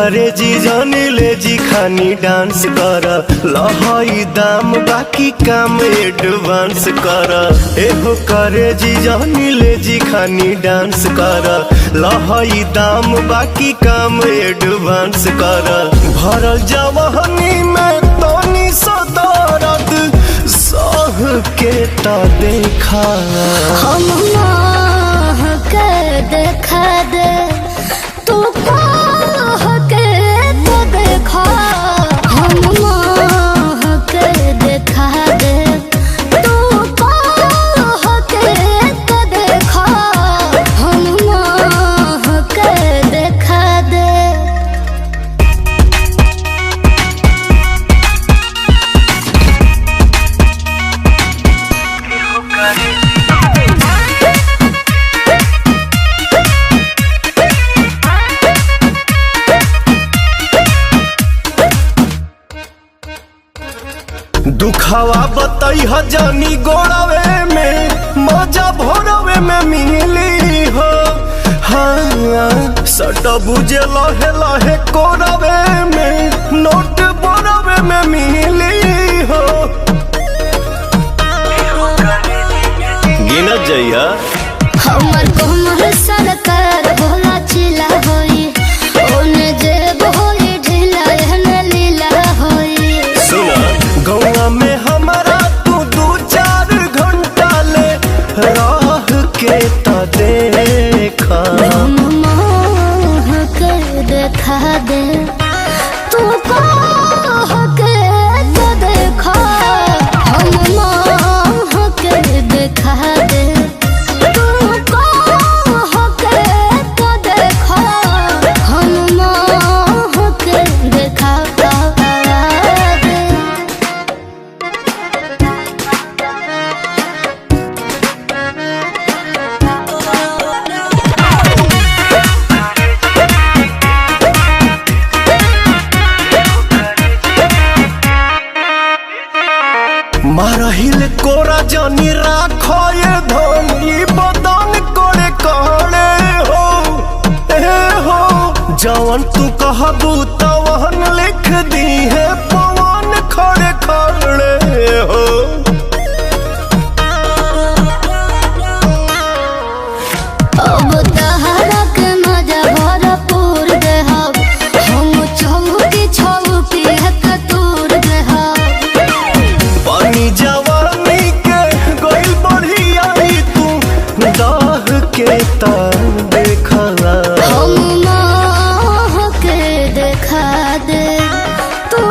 करे जी जानी ले जी खानी डांस कर लहई दाम बाकी काम एडवांस कर एहो करे जी जानी ले जी खानी डांस कर लहई दाम बाकी काम एडवांस कर भरल जवानी में तनी सदरद सह के ता देखा हम के देखा दे तू के तो देखा हम के देखा दे तू के तो देखा हम के देखा दे। दुखावा बताई जानी गोड़ावे में मजा भोरवे में मिली हो हाँ सट बुझे लहे लहे कोरवे में नोट बोरवे में मिली हो गिना जइया हमर कोमल सरकार भोला चिला होई ओने जेब होई ढीला एहने लीला होई सुना गौवा में हमारा तू 2-4 घंटा ले राह के ता देखा के देखा दे तू के तो देखा हम के देखा दे मारहिल कोरा जानी राखो ये धन ई बदन करे कहले हो ए हो जवन तू कहबू तवन लिख दी है पवन खड़े खड़े हो अब तहरा के मजा भरपूर देहब हम चौकी छौकी कतूर देहब पानी जवानी के गोइल बढ़िया तू दाह के ता देखा हम के देखा दे तू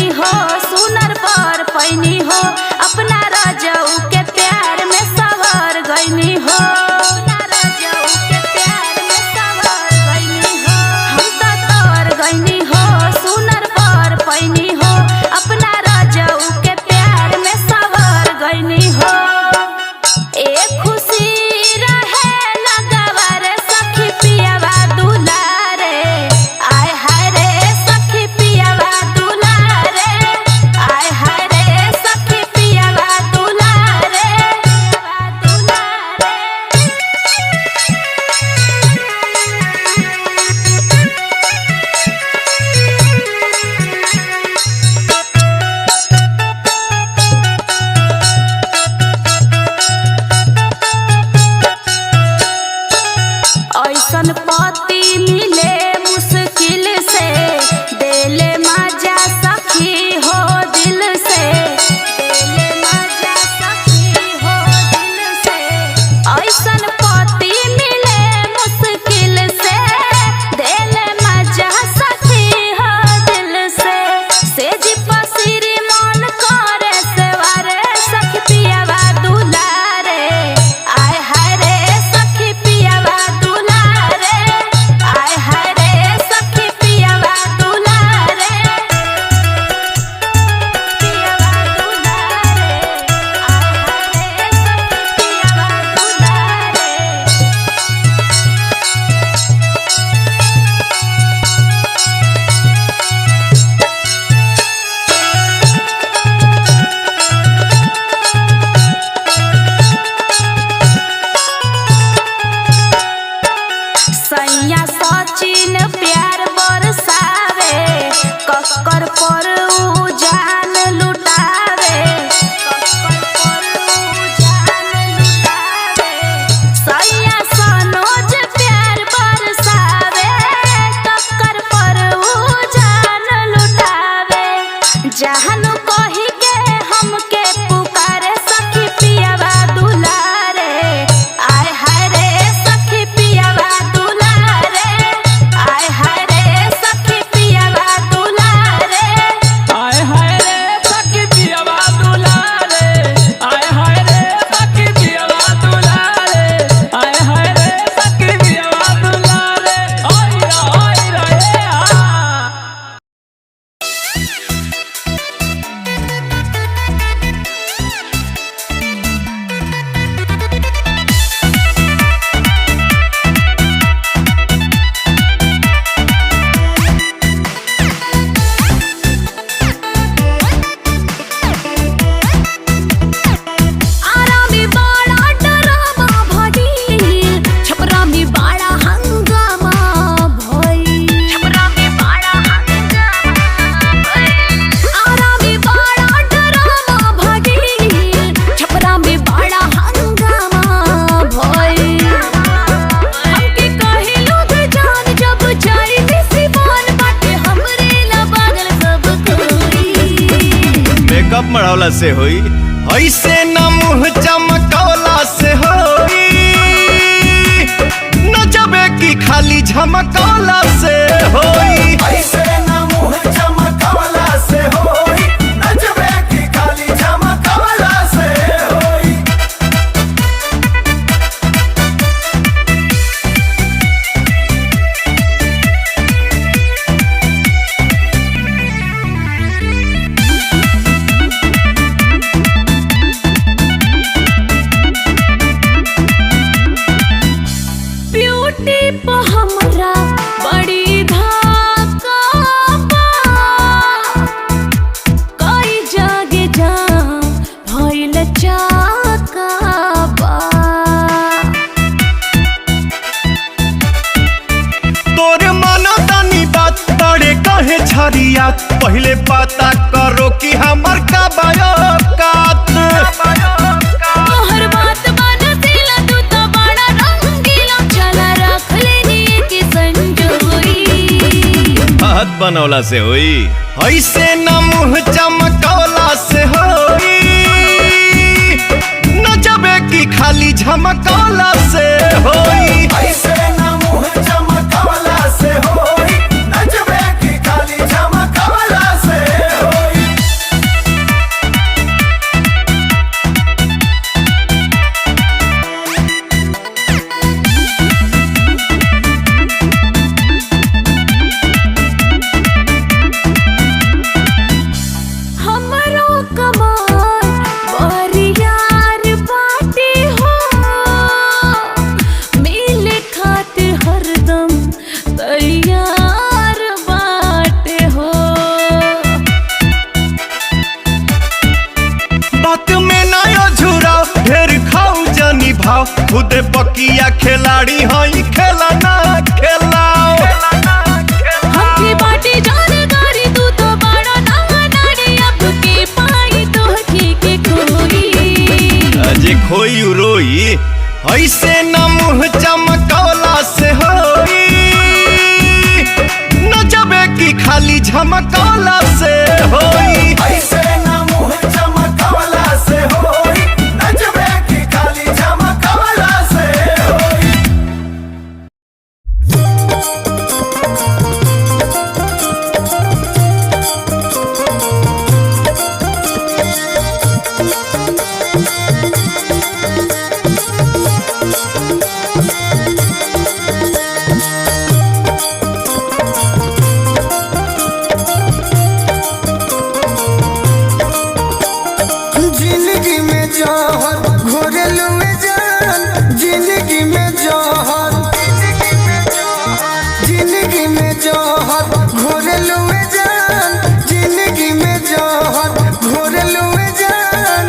गईनी हो, सुनर पर पैनी हो, अपना रजऊ के प्यार में सवर गईनी हो, अपना रजऊ के प्यार में सवर गईनी हो। हम तो तोर गईनी हो, सुनर पर पैनी हो, अपना रजऊ के प्यार में सवर गईनी हो। एक खुशी रहे लगवर सखी पियावा दुलारे, आय हाय रे सखी पियावा दुलारे, आय हाय रे सखी पियावा दुलारे, ऐसन पति मिले मुश्किल से, देले मजा सखी हो दिल से, देले मजा सखी हो दिल से। ऐसन पति मिले मुश्किल से, देले मजा सखी हो दिल से। सेज पसीरी मन करे सेवारे सखी पियावा दुलारे, आय हाय रे सखी पियावा दुलारे, आय हाय रे सखी पियावा दुलारे, पियावा दुलारे, आय हाय रे सखी पियावा दुलारे। सैया सचिन प्यार बरसावे, कक्कर पर उ जान लुटावे, कक्कर पर उ जान लुटावे। सैया सनोज प्यार बरसावे, कक्कर पर उ जान लुटावे। जहानु कही के हमके पुकारे सखी पियावा दुलारे, आय हाय रे सखी पियावा दुलारे, आय हाय रे सखी पियावा दुलारे, आय हाय रे सखी पियावा दुलारे, आय हाय रे सखी पियावा दुलारे, आय हाय रे सखी पियावा दुलारे, ओय रे आ। आरामी बाड़ा डरामा भइल, छपरामी बाड़ा हंगामा भइल, छपरामी बाड़ा हंगामा भइल। आरामी बाड़ा डरामा भइल, छपरामी बाड़ा हंगामा भइल। हमके कहे लोग जान जब जाई सिवान बाटे हमरे ला पागल सब कोई। मेकअप मढ़ौला से होई, ऐसे न मुंह चमकौला से होई, न जबे की खाली झमकौला से होई। ऐसे न मुंह चमकौला से होई, नजबे की खाली चमकौला से होई। ब्यूटी पे हमरा बड़ी धाका बा, कई जगह जाम भइल चाका बा। तोरे मानो तनी बात बड़े कहे छरिया, पहले पता करो कि हमर का बायोकात। तोहर बात बनसिला तू तो बड़ा रंगीला, चला रख लेनी के संजोई। हाथ बनौला से होई, ऐसे न मुंह चमकौला से होई, न जबे की खाली झमकौला से होई। ऐसे न मुंह चमकौला से होई, नजबे की खाली चमकौला से होई। तोहरे बकिया खिलाड़ी हई खेला ना खेलाओ हमके बाटे जानकारी तू तो बड़ा नाड़ी अब के पाई तो के कोई अजे खोई रोई ऐसे न मुँह चमकौला से होई न जबे की खाली झमकौला से होई ऐसे ना मुँह चमकवला से होई नचबे की खाली चमकवला से होई। जिंदगी में जौहर घोरलू में जान जिंदगी में जौहर जिंदगी में जौहर घोरलू में जान जिंदगी में जौहर घोरलू में जान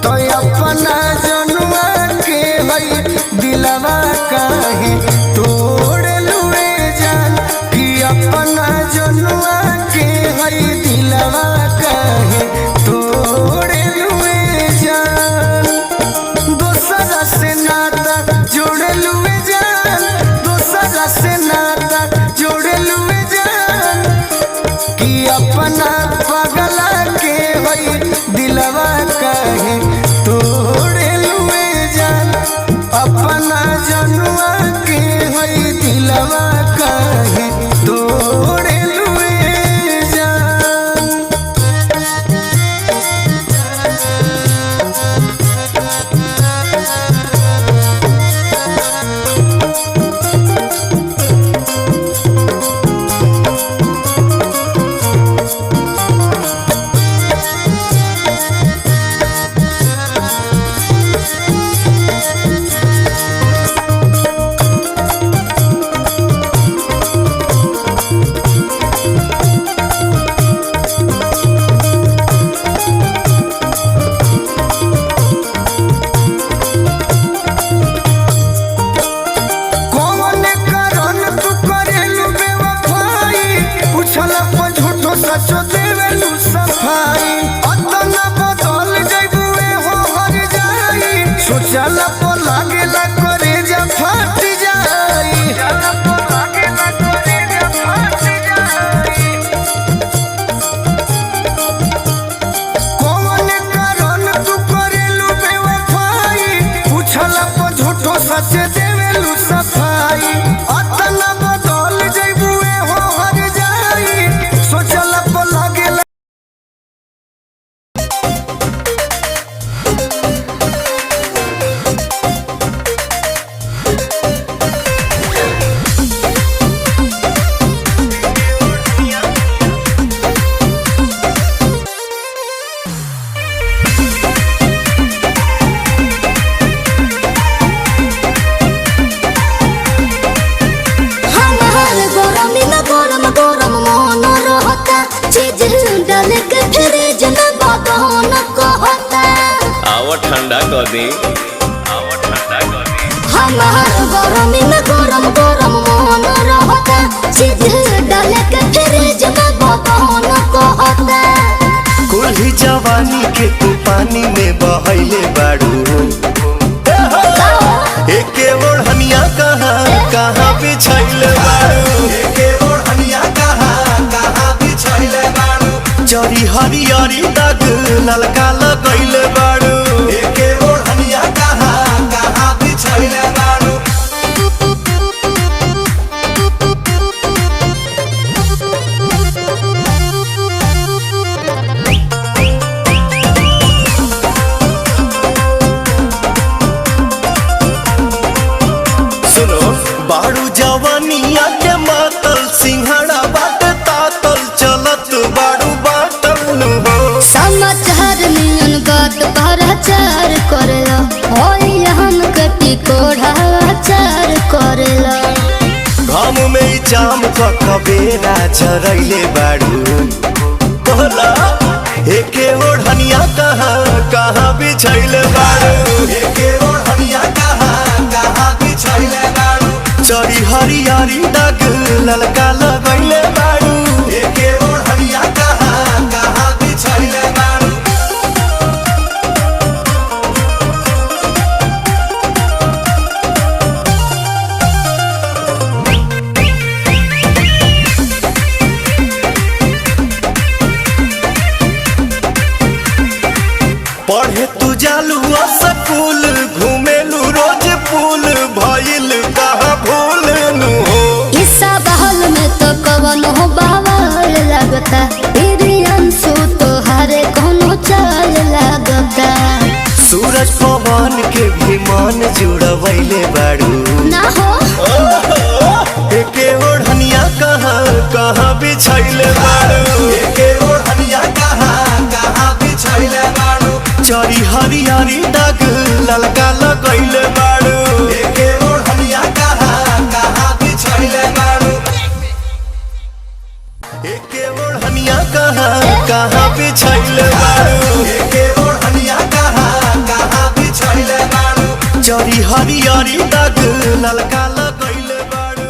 तो अपना जनुआ के हई दिलवा काहे तोड़लू में जान कि अपना जनुआ के हई दिलवा काहे तोड़लू में जान दोसरा से नाता जोड़लू में जान दोसरा से नाता जोड़लू में जान कि अपना पगला के हई दिलवा काहे तोड़लू में जान अपना जनुआ के हई दिलवा काहे तोड़लू में जान। कौन कारण तू करेलू बेवफाई पूछला पर झूठो सचो देवेलू सफाई अतना बदल जइबू हो हर जाई सोचला पर लागेला करे जा फट जाई कौन कारण तू करेलू बेवफाई पूछला पर झूठो सच देवेलू सफाई अतना बदल जइबू हो हर जाई सोचला पर लागेला हमार गरमी में गरम गरम मन रहता चीज डाल के फ्रिज में बदन कहता आवा ठंडा कर दे आवा ठंडा कर दे हमार गरमी में गरम गरम मन रहता चीज डाल के फ्रिज में बदन कहता कुल्ही जवानी के तू पानी में बहैले बाड़ू एके ओढ़निया कहाँ कहाँ बिछैले बाड़ू एके ओढ़निया कहाँ बिछैले बाड़ू जरी हरियरी दाग ललका लगैले बाड़ू एके ओढ़निया कहाँ बिछैले बाड़ू। सुनो बाड़ू जवानिया के मातल सिंहड़ा बाट तातल चलत बाड़ू बाटल नु हो समाचार नियन बात भराचार करेला होई हम कटी कोढ़ाचार करेला घाम में जाम क कबेरा चरैले बाड़ू बोला एके ओढ़निया कहाँ कहाँ बिछैले बाड़ू एके ओढ़निया कहाँ हरियारी दाग ललका लगैले बारू एके ओढ़निया कहाँ कहाँ बिछैले बारू पढ़े तू जालू स्कूल घूमेलू रोज पुल भइल कहाँ भूल नु हो ईसा बहल में तो कवन हो बावल लगता तेरी अंशु तो हरे कोनो चाल लगता सूरज पवन के भी मन जुड़वैले बारू ना हो एके ओढ़निया कहाँ कहाँ बिछैले बारू एके ओढ़निया कहाँ कहाँ बिछैले बारू चरी हरियारी दाग ललका लगैले बारू एके ओढ़निया कहाँ कहाँ बिछैले बारू एके ओढ़निया कहाँ कहाँ बिछैले बारू एके ओढ़निया कहाँ कहाँ बिछैले बारू चरी हरियारी दाग ललका लगैले बारू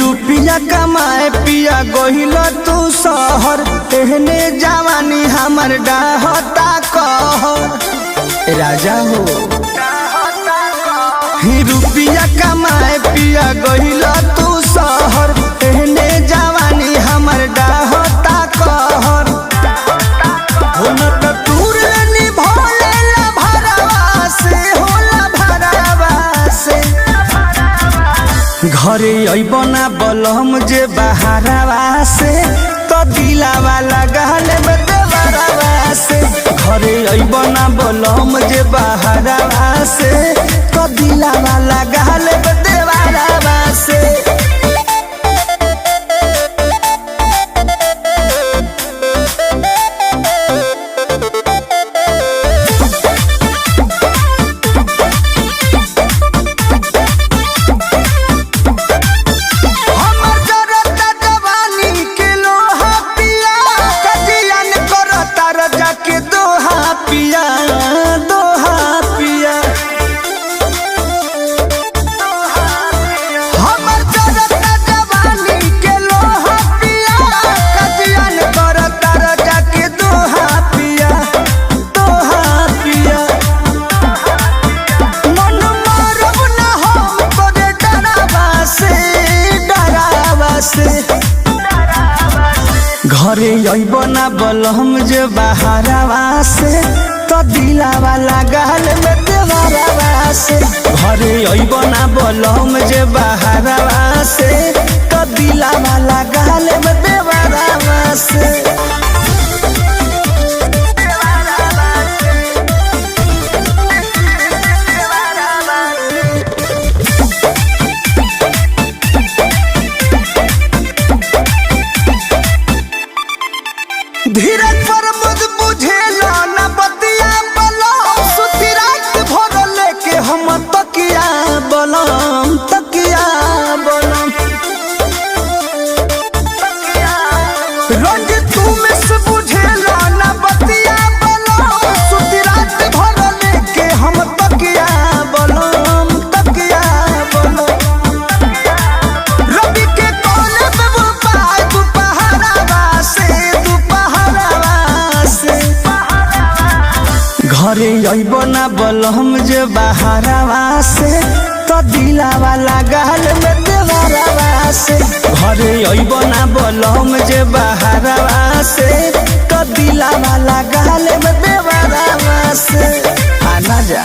रुपया कमाए पिया गोहिल तू शहर एहने जवानी हमर डाहता कहर राजा हो रुपया कमाए पिया गोहिल तू शहर एहने जवानी हमर डाहता कहर हो न त तूर निभोले ला भरवा से होला भरवा से घरे अइबना बलम जे बहारवा से तो दिलावा लगल में देवरवा से घरे अइबना बलम जे बहारवा से तो दिलावा लगल में देवरवा से हमर जरता जवानी के लोहा पिया कजियन करता रजा के दोहा पिया दोहा पिया हमर जरता जवानी के लोहा पिया कजियन करता रजा के दोहा पिया दोहा पिया मन मारब ना हम तोरे डरावा से घरे अइब ना बलम जे बहारवा से तो दिलावा लागल में देवरवा से घरे अइब ना बलम जे बहारवा से तो दिलावा लागल में देवरवा से धीरज पर मुझ बुझेला न बतिया बलम सुती रात भर लेके हम तकिया बलम तकिया बलम रोज तू में से बुझेला न बतिया बलम सुती रात भर लेके हम तकिया बलम तकिया बलम रवि के कोने पे वो पाय दुपहरावा से घरे अइब ना बलम जे बहारवा से तो दिलावा लागल में देवरवा से घरे अइब ना बलम जे बहारवा से तो दिलावा लागल में देवरवा से आना जा।